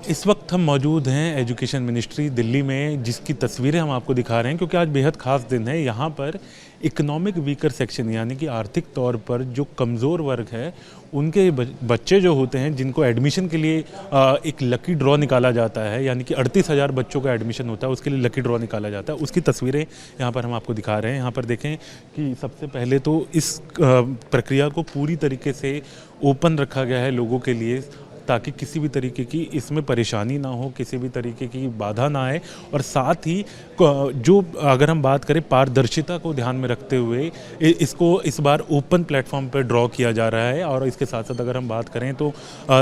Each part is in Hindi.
इस वक्त हम मौजूद हैं एजुकेशन मिनिस्ट्री दिल्ली में, जिसकी तस्वीरें हम आपको दिखा रहे हैं क्योंकि आज बेहद ख़ास दिन है। यहाँ पर इकोनॉमिक वीकर सेक्शन यानी कि आर्थिक तौर पर जो कमज़ोर वर्ग है उनके बच्चे जो होते हैं, जिनको एडमिशन के लिए एक लकी ड्रॉ निकाला जाता है, यानी कि 38,000 बच्चों का एडमिशन होता है, उसके लिए लकी ड्रॉ निकाला जाता है। उसकी तस्वीरें यहाँ पर हम आपको दिखा रहे हैं। यहाँ पर देखें कि सबसे पहले तो इस प्रक्रिया को पूरी तरीके से ओपन रखा गया है लोगों के लिए, ताकि किसी भी तरीके की इसमें परेशानी ना हो, किसी भी तरीके की बाधा ना आए। और साथ ही जो अगर हम बात करें पारदर्शिता को ध्यान में रखते हुए इसको इस बार ओपन प्लेटफॉर्म पर ड्रॉ किया जा रहा है। और इसके साथ साथ अगर हम बात करें तो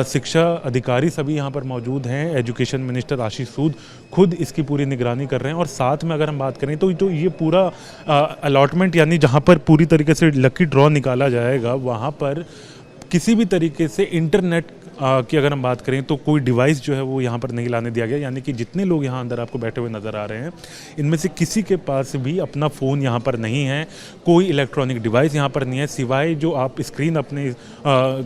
शिक्षा अधिकारी सभी यहाँ पर मौजूद हैं। एजुकेशन मिनिस्टर आशीष सूद खुद इसकी पूरी निगरानी कर रहे हैं। और साथ में अगर हम बात करें तो ये पूरा अलॉटमेंट यानी जहाँ पर पूरी तरीके से लकी ड्रॉ निकाला जाएगा, वहाँ पर किसी भी तरीके से इंटरनेट की अगर हम बात करें तो कोई डिवाइस जो है वो यहाँ पर नहीं लाने दिया गया। यानी कि जितने लोग यहाँ अंदर आपको बैठे हुए नज़र आ रहे हैं, इनमें से किसी के पास भी अपना फ़ोन यहाँ पर नहीं है, कोई इलेक्ट्रॉनिक डिवाइस यहाँ पर नहीं है, सिवाय जो आप स्क्रीन अपने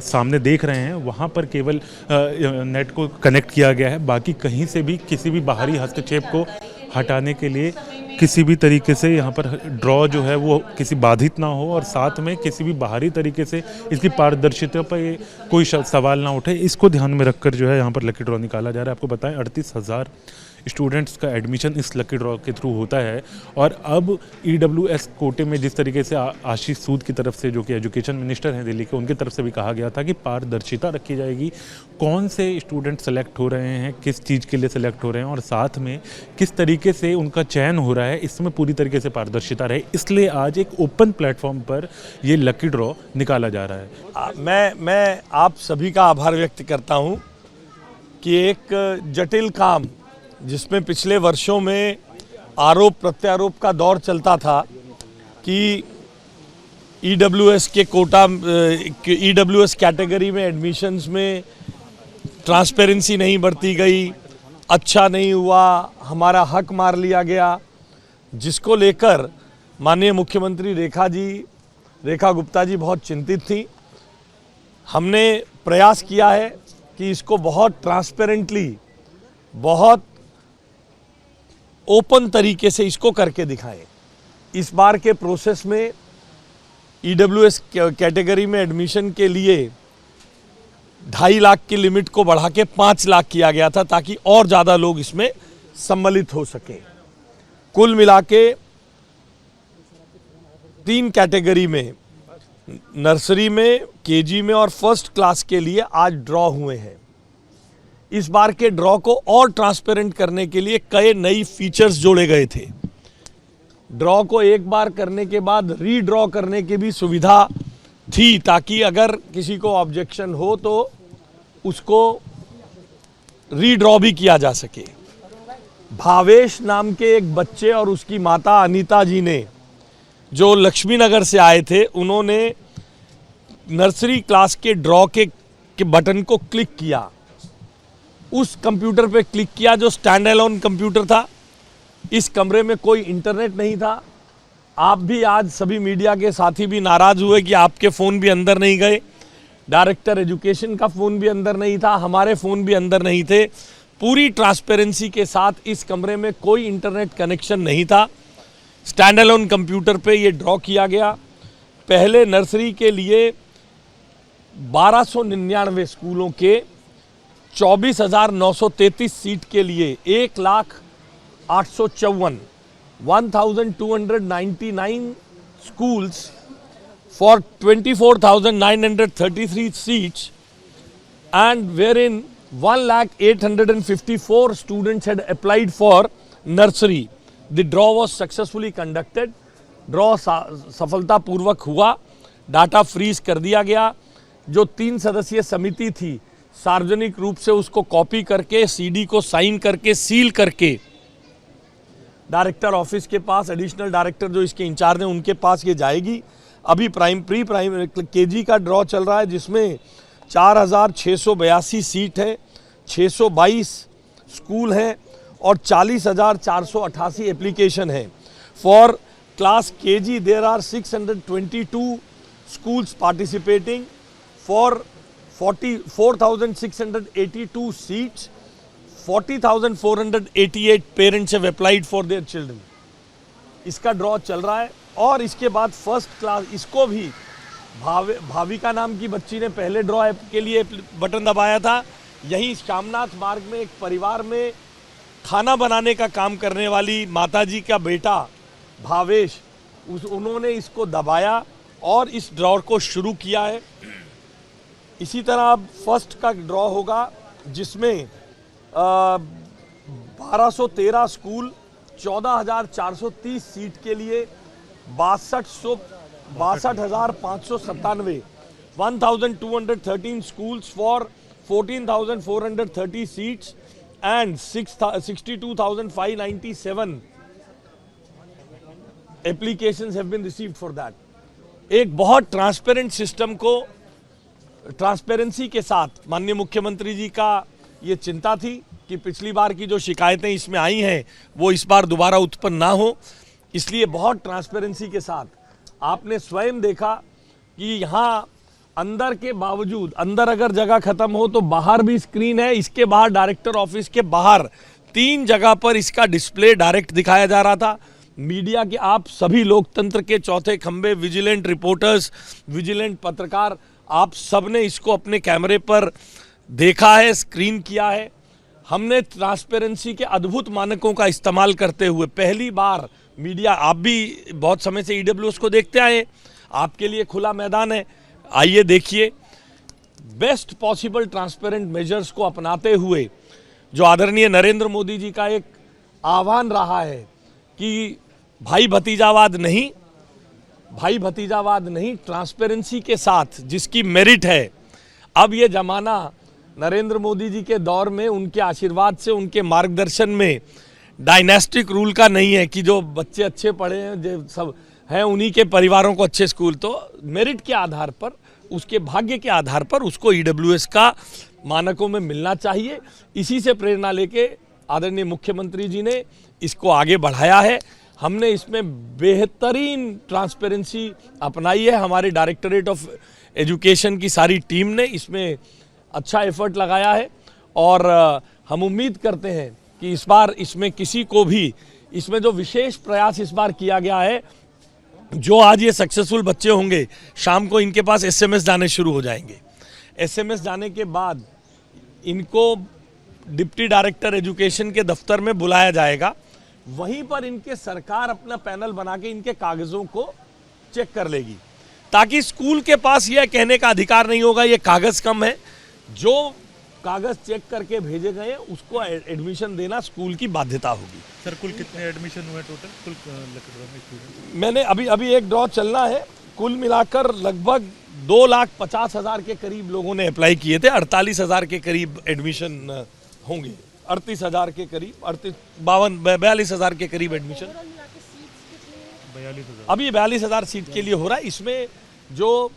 सामने देख रहे हैं वहाँ पर केवल नेट को कनेक्ट किया गया है। बाकी कहीं से भी किसी भी बाहरी हस्तक्षेप को हटाने के लिए किसी भी तरीके से यहाँ पर ड्रॉ जो है वो किसी बाधित ना हो, और साथ में किसी भी बाहरी तरीके से इसकी पारदर्शिता पर कोई सवाल ना उठे, इसको ध्यान में रखकर जो है यहाँ पर लकी ड्रॉ निकाला जा रहा है। आपको बताएं 38,000 स्टूडेंट्स का एडमिशन इस लकी ड्रॉ के थ्रू होता है। और अब EWS कोटे में जिस तरीके से आशीष सूद की तरफ से, जो कि एजुकेशन मिनिस्टर हैं दिल्ली के, उनकी तरफ से भी कहा गया था कि पारदर्शिता रखी जाएगी, कौन से स्टूडेंट सेलेक्ट हो रहे हैं, किस चीज़ के लिए सेलेक्ट हो रहे हैं, और साथ में किस तरीके से उनका चयन हो रहा है, इसमें पूरी तरीके से पारदर्शिता रहे। इसलिए आज एक ओपन प्लेटफॉर्म पर ये लकी ड्रॉ निकाला जा रहा है। मैं आप सभी का आभार व्यक्त करता हूँ कि एक जटिल काम, जिसमें पिछले वर्षों में आरोप प्रत्यारोप का दौर चलता था कि EWS के कोटा EWS कैटेगरी में एडमिशन्स में ट्रांसपेरेंसी नहीं बरती गई, अच्छा नहीं हुआ, हमारा हक मार लिया गया, जिसको लेकर माननीय मुख्यमंत्री रेखा गुप्ता जी बहुत चिंतित थी। हमने प्रयास किया है कि इसको बहुत ट्रांसपेरेंटली, बहुत ओपन तरीके से इसको करके दिखाएं। इस बार के प्रोसेस में EWS कैटेगरी में एडमिशन के लिए 2.5 लाख की लिमिट को बढ़ा के 5 लाख किया गया था, ताकि और ज़्यादा लोग इसमें सम्मिलित हो सकें। कुल मिला के 3 कैटेगरी में, नर्सरी में, KG में और फर्स्ट क्लास के लिए आज ड्रॉ हुए हैं। इस बार के ड्रॉ को और ट्रांसपेरेंट करने के लिए कई नई फीचर्स जोड़े गए थे। ड्रॉ को एक बार करने के बाद रीड्रॉ करने की भी सुविधा थी, ताकि अगर किसी को ऑब्जेक्शन हो तो उसको रीड्रॉ भी किया जा सके। भावेश नाम के एक बच्चे और उसकी माता अनीता जी ने, जो लक्ष्मी नगर से आए थे, उन्होंने नर्सरी क्लास के ड्रॉ के बटन को क्लिक किया। उस कंप्यूटर पे क्लिक किया जो स्टैंड अलोन कंप्यूटर था। इस कमरे में कोई इंटरनेट नहीं था। आप भी आज सभी मीडिया के साथी भी नाराज़ हुए कि आपके फ़ोन भी अंदर नहीं गए, डायरेक्टर एजुकेशन का फ़ोन भी अंदर नहीं था, हमारे फ़ोन भी अंदर नहीं थे। पूरी ट्रांसपेरेंसी के साथ इस कमरे में कोई इंटरनेट कनेक्शन नहीं था। स्टैंड अलोन कंप्यूटर पे ये ड्रॉ किया गया। पहले नर्सरी के लिए 1299 स्कूलों के 24,933 सीट के लिए 1,854,1299 schools for 24,933 seats, and wherein 1,0854 students had applied for nursery. The draw was successfully conducted. Draw सफलतापूर्वक हुआ। डाटा फ्रीज कर दिया गया। जो 3 सदस्यीय समिति थी, सार्वजनिक रूप से उसको कॉपी करके, CD को साइन करके, सील करके डायरेक्टर ऑफिस के पास, एडिशनल डायरेक्टर जो इसके इंचार्ज हैं उनके पास ये जाएगी। अभी प्री प्राइमरी KG का ड्रॉ चल रहा है, जिसमें 4,682 सीट है, 622 स्कूल हैं और 40,488 एप्लीकेशन है। For class KG there are 622 schools participating for 44,682 seats. 40,488 parents have applied for their children. इसका ड्रॉ चल रहा है और इसके बाद फर्स्ट क्लास, इसको भी भाविका नाम की बच्ची ने पहले ड्रॉ के लिए बटन दबाया था। यहीं श्यामनाथ मार्ग में एक परिवार में खाना बनाने का काम करने वाली माताजी का बेटा भावेश, उन्होंने इसको दबाया और इस ड्रॉ को शुरू किया है। इसी तरह अब फर्स्ट का ड्रॉ होगा जिसमें 1213 स्कूल, 14,430 सीट के लिए 62,597 1,213 schools for 14,430 seats and 62,597 applications have been received for that. एक बहुत ट्रांसपेरेंट सिस्टम को ट्रांसपेरेंसी के साथ माननीय मुख्यमंत्री जी का ये चिंता थी कि पिछली बार की जो शिकायतें इसमें आई हैं वो इस बार दोबारा उत्पन्न ना हो, इसलिए बहुत ट्रांसपेरेंसी के साथ आपने स्वयं देखा कि यहाँ अंदर के बावजूद, अंदर अगर जगह खत्म हो तो बाहर भी स्क्रीन है। इसके बाहर डायरेक्टर ऑफिस के बाहर 3 जगह पर इसका डिस्प्ले डायरेक्ट दिखाया जा रहा था। मीडिया के आप सभी लोकतंत्र के चौथे खंबे, विजिलेंट रिपोर्टर्स, विजिलेंट पत्रकार, आप सब ने इसको अपने कैमरे पर देखा है, स्क्रीन किया है। हमने ट्रांसपेरेंसी के अद्भुत मानकों का इस्तेमाल करते हुए पहली बार मीडिया, आप भी बहुत समय से ईडब्ल्यूएस को देखते आए, आपके लिए खुला मैदान है, आइए देखिए। बेस्ट पॉसिबल ट्रांसपेरेंट मेजर्स को अपनाते हुए जो आदरणीय नरेंद्र मोदी जी का एक आह्वान रहा है कि भाई भतीजावाद नहीं, ट्रांसपेरेंसी के साथ जिसकी मेरिट है। अब ये जमाना नरेंद्र मोदी जी के दौर में, उनके आशीर्वाद से, उनके मार्गदर्शन में डायनेस्टिक रूल का नहीं है कि जो बच्चे अच्छे पढ़े हैं, जो सब हैं उन्हीं के परिवारों को अच्छे स्कूल, तो मेरिट के आधार पर, उसके भाग्य के आधार पर उसको ईडब्ल्यूएस का मानकों में मिलना चाहिए। इसी से प्रेरणा लेके आदरणीय मुख्यमंत्री जी ने इसको आगे बढ़ाया है। हमने इसमें बेहतरीन ट्रांसपेरेंसी अपनाई है। हमारे डायरेक्टरेट ऑफ एजुकेशन की सारी टीम ने इसमें अच्छा एफर्ट लगाया है और हम उम्मीद करते हैं कि इस बार इसमें किसी को भी, इसमें जो विशेष प्रयास इस बार किया गया है, जो आज ये सक्सेसफुल बच्चे होंगे, शाम को इनके पास एसएमएस जाने शुरू हो जाएंगे। एसएमएस जाने के बाद इनको डिप्टी डायरेक्टर एजुकेशन के दफ्तर में बुलाया जाएगा। वहीं पर इनके सरकार अपना पैनल बना के इनके कागजों को चेक कर लेगी, ताकि स्कूल के पास यह कहने का अधिकार नहीं होगा ये कागज कम है। जो कागज चेक करके भेजे गए उसको एडमिशन देना स्कूल की बाध्यता होगी। सर, कुल कितने एडमिशन हुए टोटल? कुल मैंने अभी एक ड्रॉ चलना है, कुल मिलाकर लगभग 2,50,000 के करीब लोगों ने अप्लाई किए थे। 48,000 के करीब एडमिशन होंगे, 38,000 के करीब, 42,000 के करीब एडमिशन। 42,000 अभी 42,000 सीट के लिए हो रहा है। इसमें जो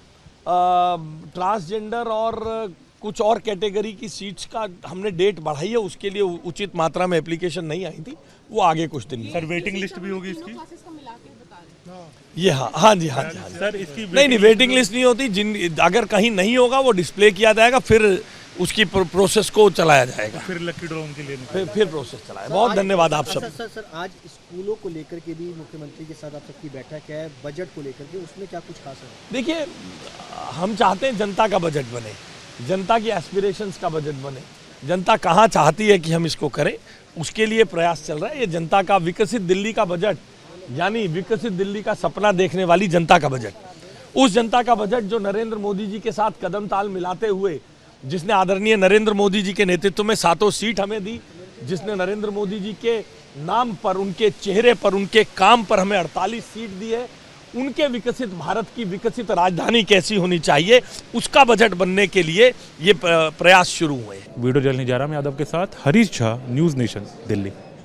ट्रांसजेंडर और कुछ और कैटेगरी की सीट्स का हमने डेट बढ़ाई है, उसके लिए उचित मात्रा में एप्लीकेशन नहीं आई थी, वो आगे कुछ दिन में। सर, वेटिंग लिस्ट भी होगी इसकी? ये हाँ जी सर, इसकी नहीं वेटिंग लिस्ट नहीं होती। अगर कहीं नहीं होगा वो डिस्प्ले किया जाएगा, फिर उसकी प्रोसेस को चलाया जाएगा, फिर लकी ड्रॉ के लिए फिर प्रोसेस चलाया। बहुत धन्यवाद आप सब। सर, आज स्कूलों को लेकर के भी मुख्यमंत्री के साथ आप सबकी बैठक है, बजट को लेकर के, उसमें क्या कुछ खास है? देखिए, हम चाहते हैं जनता का बजट बने, जनता की एस्पिरेशंस का बजट बने। जनता कहाँ चाहती है कि हम इसको करें, उसके लिए प्रयास चल रहा है। ये जनता का विकसित दिल्ली का बजट, यानी विकसित दिल्ली का सपना देखने वाली जनता का बजट, उस जनता का बजट जो नरेंद्र मोदी जी के साथ कदम ताल मिलाते हुए, जिसने आदरणीय नरेंद्र मोदी जी के नेतृत्व में 7 सीट हमें दी, जिसने नरेंद्र मोदी जी के नाम पर, उनके चेहरे पर, उनके काम पर हमें 48 सीट दी है, उनके विकसित भारत की विकसित राजधानी कैसी होनी चाहिए, उसका बजट बनने के लिए ये प्रयास शुरू हुए हैं। वीडियो जर्नलिस्ट जयराम यादव के साथ हरीश झा, न्यूज़ नेशन, दिल्ली।